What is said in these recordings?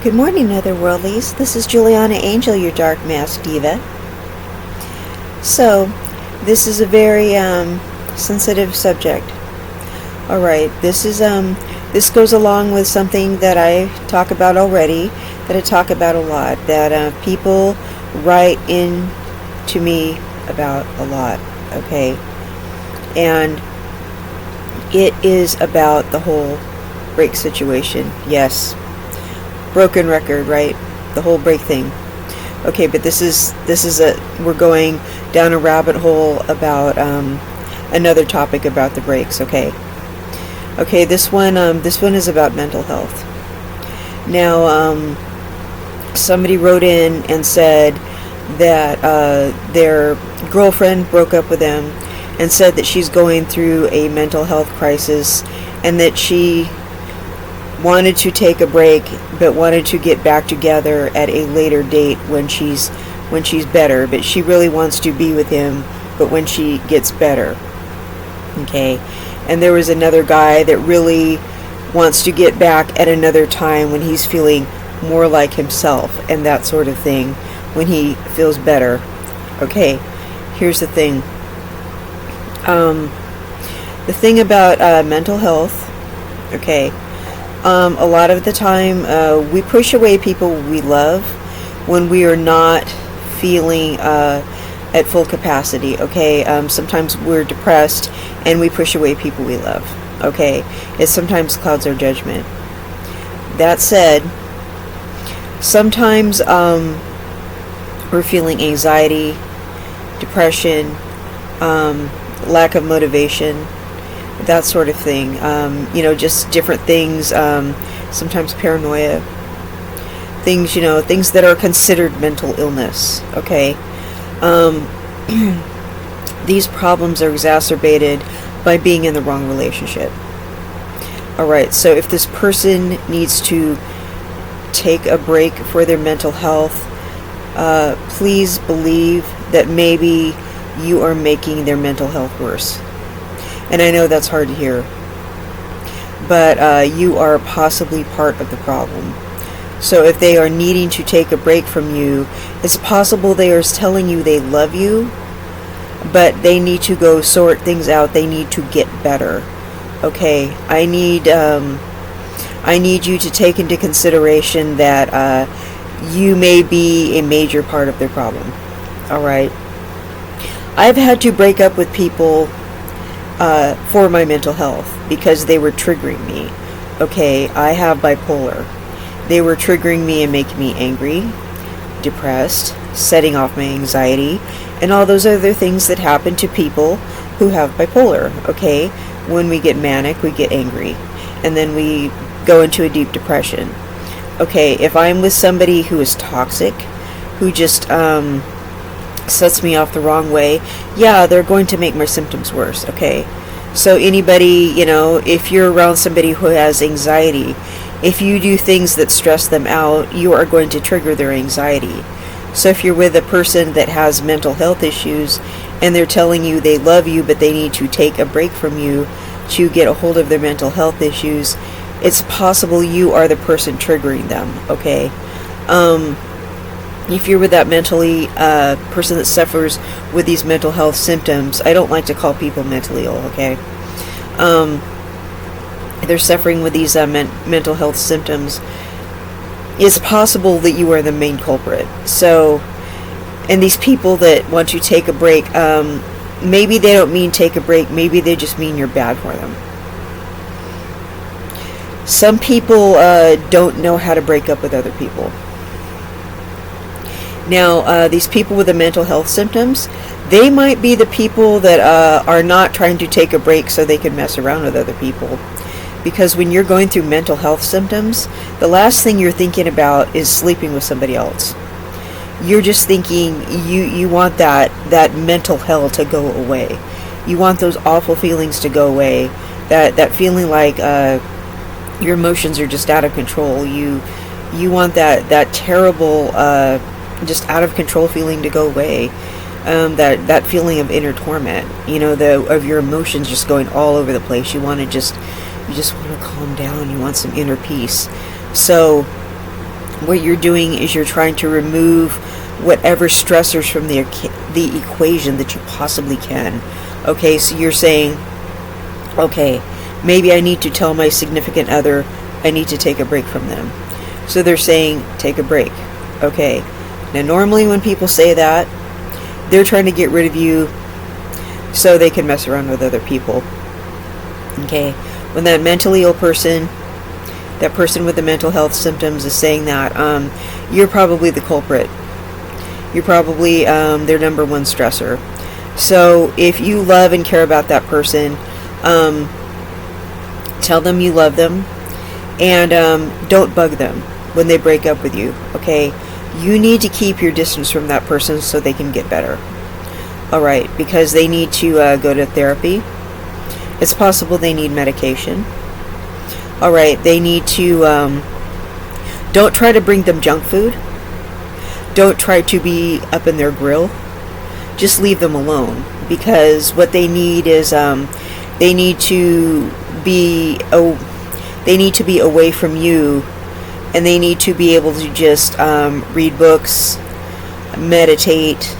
Good morning, Otherworldlies. This is Juliana Angel, your Dark Mask Diva. So, this is a very sensitive subject. Alright, this goes along with something that I talk about already, that I talk about a lot, that people write in to me about a lot, okay? And it is about the whole break situation. Yes. Broken record, right? The whole break thing. Okay, but we're going down a rabbit hole about another topic about the breaks. Okay, this one is about mental health. Now, somebody wrote in and said that their girlfriend broke up with them and said that she's going through a mental health crisis and that she wanted to take a break but wanted to get back together at a later date when she's better, but she really wants to be with him but when she gets better. Okay, and there was another guy that really wants to get back at another time when he's feeling more like himself and that sort of thing, when he feels better. Okay, here's the thing. The thing about mental health, okay, a lot of the time we push away people we love when we are not feeling at full capacity, okay? Sometimes we're depressed and we push away people we love, okay? It sometimes clouds our judgment. That said, sometimes we're feeling anxiety, depression, lack of motivation, that sort of thing. Just different things, sometimes paranoia, things that are considered mental illness, okay? These problems are exacerbated by being in the wrong relationship. Alright, so if this person needs to take a break for their mental health, please believe that maybe you are making their mental health worse. And I know that's hard to hear, but you are possibly part of the problem. So if they are needing to take a break from you, it's possible they are telling you they love you, but they need to go sort things out. They need to get better. Okay, I need you to take into consideration that you may be a major part of their problem. Alright, I've had to break up with people for my mental health because they were triggering me. Okay, I have bipolar. They were triggering me and making me angry, depressed, setting off my anxiety, and all those other things that happen to people who have bipolar. Okay, when we get manic, we get angry, and then we go into a deep depression. Okay, if I'm with somebody who is toxic, who just sets me off the wrong way, yeah, they're going to make my symptoms worse, okay? So anybody, if you're around somebody who has anxiety, if you do things that stress them out, you are going to trigger their anxiety. So if you're with a person that has mental health issues and they're telling you they love you but they need to take a break from you to get a hold of their mental health issues, it's possible you are the person triggering them, okay? If you're with that mentally person that suffers with these mental health symptoms, I don't like to call people mentally ill, okay? They're suffering with these mental health symptoms. It's possible that you are the main culprit. So, and these people that want to take a break, maybe they don't mean take a break, maybe they just mean you're bad for them. Some people don't know how to break up with other people. Now, these people with the mental health symptoms, they might be the people that are not trying to take a break so they can mess around with other people. Because when you're going through mental health symptoms, the last thing you're thinking about is sleeping with somebody else. You're just thinking you want that mental hell to go away. You want those awful feelings to go away. That feeling like your emotions are just out of control. You want that terrible just out of control feeling to go away. That feeling of inner torment, of your emotions just going all over the place. You just want to calm down. You want some inner peace. So what you're doing is you're trying to remove whatever stressors from the equation that you possibly can. Okay, so you're saying, okay, maybe I need to tell my significant other I need to take a break from them. So they're saying, take a break. Okay. Now, normally when people say that, they're trying to get rid of you so they can mess around with other people. Okay. When that mentally ill person, that person with the mental health symptoms is saying that, you're probably the culprit. You're probably their number one stressor. So if you love and care about that person, tell them you love them, and don't bug them when they break up with you. Okay, you need to keep your distance from that person so they can get better. Alright, because they need to go to therapy. It's possible they need medication. Alright, they need to don't try to bring them junk food. Don't try to be up in their grill. Just leave them alone, because what they need is they need to be away from you, and they need to be able to just read books, meditate,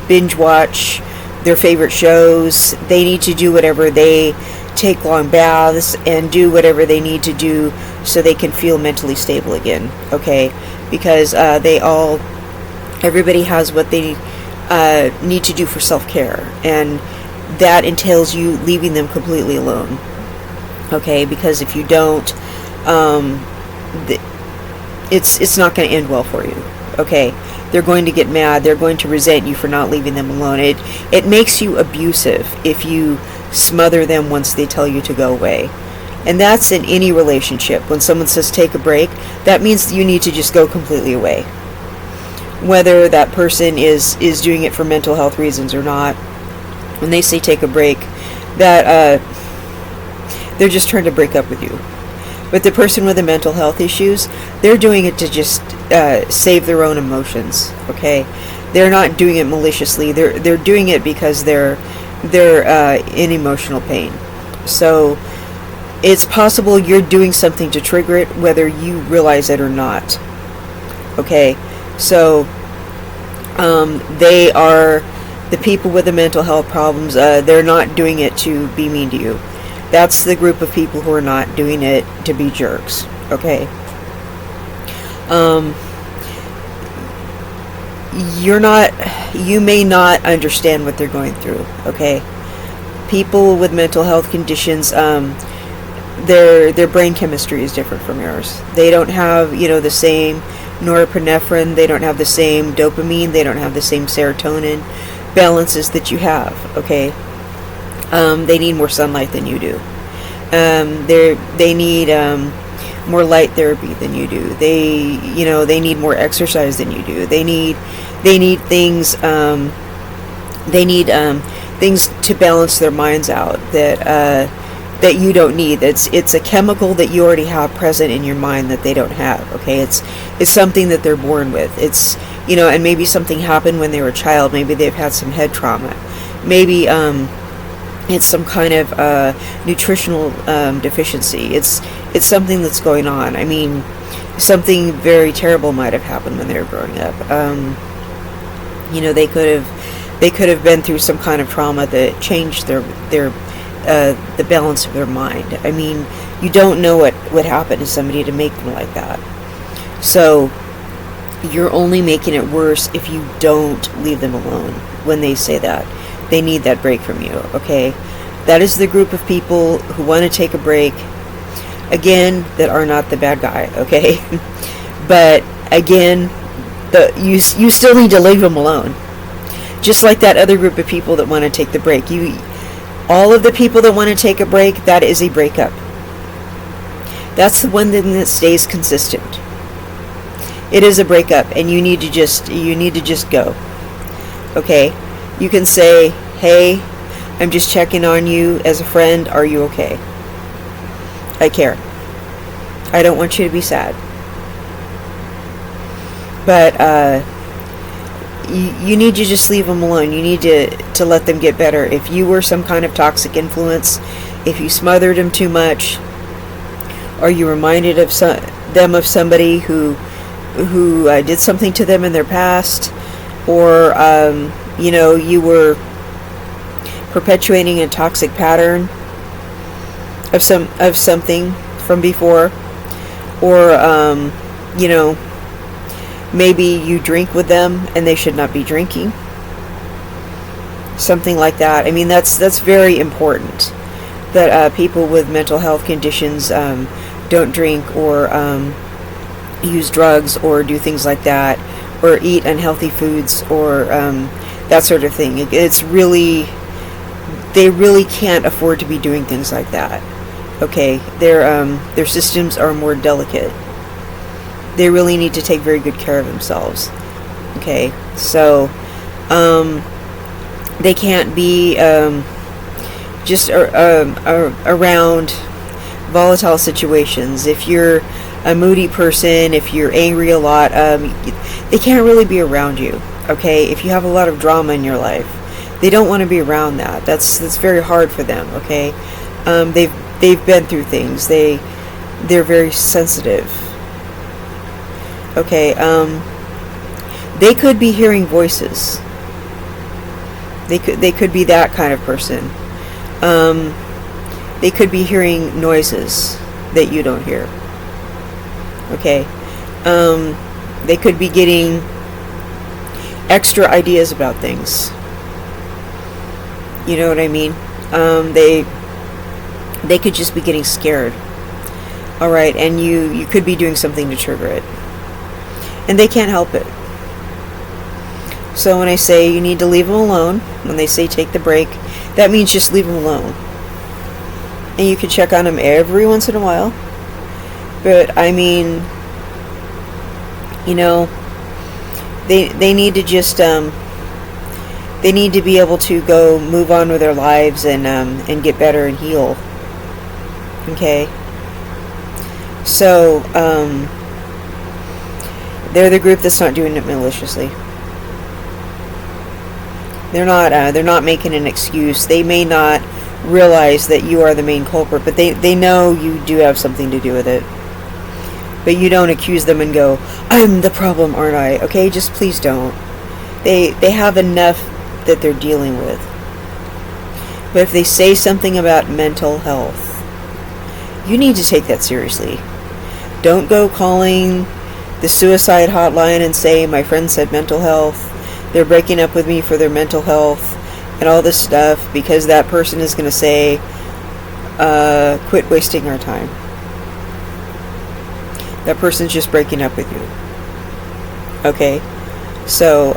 binge watch their favorite shows. They need to do whatever, they take long baths and do whatever they need to do so they can feel mentally stable again. Okay, because everybody has what they need to do for self-care, and that entails you leaving them completely alone. Okay, because if you don't, it's not going to end well for you. Okay, they're going to get mad. They're going to resent you for not leaving them alone. It makes you abusive if you smother them once they tell you to go away. And that's in any relationship. When someone says take a break, that means you need to just go completely away. Whether that person is doing it for mental health reasons or not, when they say take a break, that they're just trying to break up with you. But the person with the mental health issues, they're doing it to just save their own emotions. Okay, they're not doing it maliciously. They're doing it because they're in emotional pain. So it's possible you're doing something to trigger it, whether you realize it or not. Okay, so they are the people with the mental health problems. They're not doing it to be mean to you. That's the group of people who are not doing it to be jerks. Okay. You may not understand what they're going through. Okay. People with mental health conditions, their brain chemistry is different from yours. They don't have, the same norepinephrine. They don't have the same dopamine. They don't have the same serotonin balances that you have. Okay. They need more sunlight than you do. They need more light therapy than you do. They need more exercise than you do. They need things. They need things to balance their minds out that you don't need. It's a chemical that you already have present in your mind that they don't have. Okay, it's something that they're born with. It's and maybe something happened when they were a child. Maybe they've had some head trauma. Maybe it's some kind of nutritional deficiency. It's something that's going on. I mean, something very terrible might have happened when they were growing up. They could have been through some kind of trauma that changed their the balance of their mind. I mean, you don't know what would happen to somebody to make them like that. So you're only making it worse if you don't leave them alone when they say that. They need that break from you, okay? That is the group of people who want to take a break, again, that are not the bad guy, okay? But, again, you still need to leave them alone. Just like that other group of people that want to take the break. All of the people that want to take a break, that is a breakup. That's the one thing that stays consistent. It is a breakup, and you need to just go, okay? You can say, hey, I'm just checking on you as a friend. Are you okay? I care. I don't want you to be sad. But you need to just leave them alone. You need to let them get better. If you were some kind of toxic influence, if you smothered them too much, or you reminded of them of somebody who did something to them in their past, or you were perpetuating a toxic pattern of something from before, or maybe you drink with them and they should not be drinking, something like that. I mean, that's very important, that people with mental health conditions don't drink or use drugs or do things like that, or eat unhealthy foods, or that sort of thing. It's really, they really can't afford to be doing things like that. Okay, their systems are more delicate. They really need to take very good care of themselves. Okay, so they can't be just around volatile situations. If you're a moody person, if you're angry a lot, they can't really be around you. Okay, if you have a lot of drama in your life, they don't want to be around that. That's very hard for them. Okay, they've been through things. They're very sensitive. Okay, they could be hearing voices. They could be that kind of person. They could be hearing noises that you don't hear. Okay, they could be getting extra ideas about things. You know what I mean? They could just be getting scared. All right, and you could be doing something to trigger it, and they can't help it. So when I say you need to leave them alone, when they say take the break, that means just leave them alone. And you can check on them every once in a while. But I mean, they need to just they need to be able to go move on with their lives and get better and heal. Okay. So they're the group that's not doing it maliciously. They're not making an excuse. They may not realize that you are the main culprit, but they know you do have something to do with it. But you don't accuse them and go, I'm the problem, aren't I? Okay, just please don't. They have enough that they're dealing with. But if they say something about mental health, you need to take that seriously. Don't go calling the suicide hotline and say, my friend said mental health, they're breaking up with me for their mental health, and all this stuff, because that person is going to say, quit wasting our time. That person's just breaking up with you. Okay? So,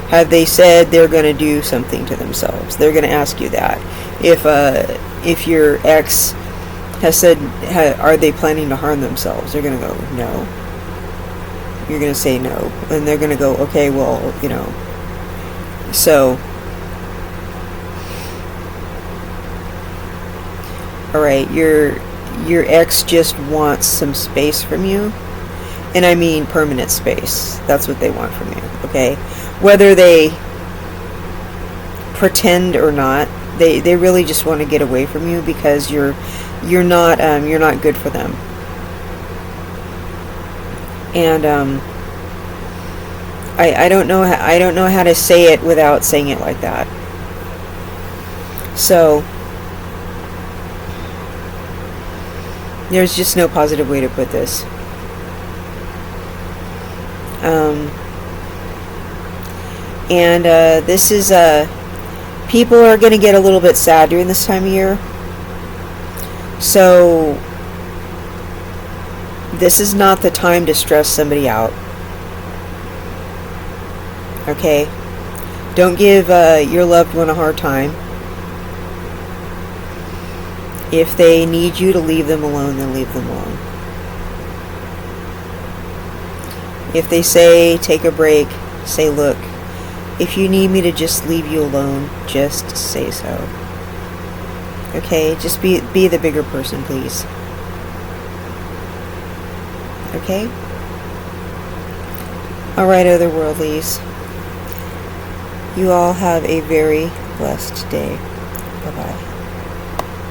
have they said they're going to do something to themselves? They're going to ask you that. If your ex has said, are they planning to harm themselves? They're going to go, no. You're going to say no. And they're going to go, okay, well, So, alright, your ex just wants some space from you. And I mean permanent space. That's what they want from you, okay? Whether they pretend or not, they really just want to get away from you because you're not good for them. And I don't know how to say it without saying it like that. So there's just no positive way to put this. This is people are going to get a little bit sad during this time of year. So this is not the time to stress somebody out. Okay? Don't give your loved one a hard time. If they need you to leave them alone, then leave them alone. If they say take a break, say, look, if you need me to just leave you alone, just say so. Okay? Just be the bigger person, please. Okay? Alright, otherworldlies. You all have a very blessed day. Bye-bye.